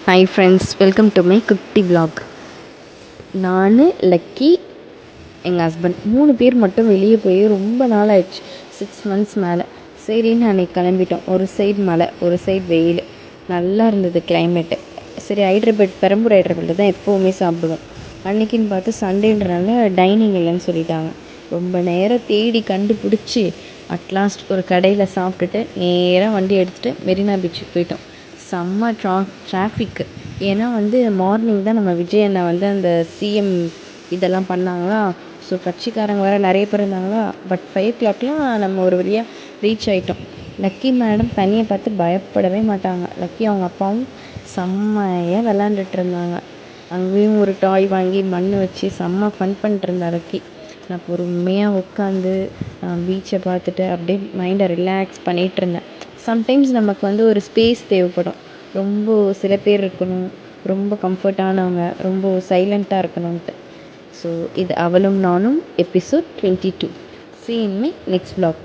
Hi friends, welcome to my குட்டி vlog. நான் lucky, எங்கள் ஹஸ்பண்ட் 3 பேர் மட்டும் வெளியே போய் ரொம்ப நாள் ஆயிடுச்சு. 6 months மேலே. சரின்னு அன்றைக்கி கிளம்பிட்டோம். ஒரு சைடு மழை, ஒரு சைடு வெயில். நல்லா இருந்தது கிளைமேட்டு. சரி, பெரம்பூர் ஹைட்ரபேட்டில் தான் எப்போவுமே சாப்பிடுவோம். அன்றைக்கின்னு பார்த்து சண்டேன்றனால டைனிங் இல்லைன்னு சொல்லிட்டாங்க. ரொம்ப நேரம் தேடி கண்டுபிடிச்சி அட்லாஸ்ட் ஒரு கடையில் சாப்பிட்டுட்டு நேராக வண்டி எடுத்துகிட்டு மெரினா பீச்சுக்கு போயிட்டோம். செம்ம டிராஃபிக்கு. ஏன்னா மார்னிங் தான் நம்ம விஜய் அண்ணா அந்த சிஎம் இதெல்லாம் பண்ணாங்களா. ஸோ கட்சிக்காரங்க வேறு நிறைய பேர் இருந்தாங்களா. பட் 5 o'clockலாம் நம்ம ஒரு வழியாக ரீச் ஆகிட்டோம். லக்கி மேடம் தண்ணியை பார்த்து பயப்படவே மாட்டாங்க. லக்கி அவங்க அப்பாவும் செம்மையாக விளாண்டுட்டு இருந்தாங்க. அங்கேயும் ஒரு டாய் வாங்கி மண் வச்சு செம்ம ஃபன் பண்ணிட்டு இருந்தா லக்கி. நான் பொறுமையாக உட்காந்து பீச்சை பார்த்துட்டு அப்படியே மைண்டை ரிலாக்ஸ் பண்ணிகிட்டு இருந்தேன். சம்டைம்ஸ் நமக்கு ஒரு ஸ்பேஸ் தேவைப்படும். ரொம்ப சில பேர் இருக்கணும், ரொம்ப கம்ஃபர்ட்டானவங்க, ரொம்ப சைலண்ட்டாக இருக்கணுன்ட்டு. ஸோ இது அவளும் நானும் episode 22. See you in my next vlog.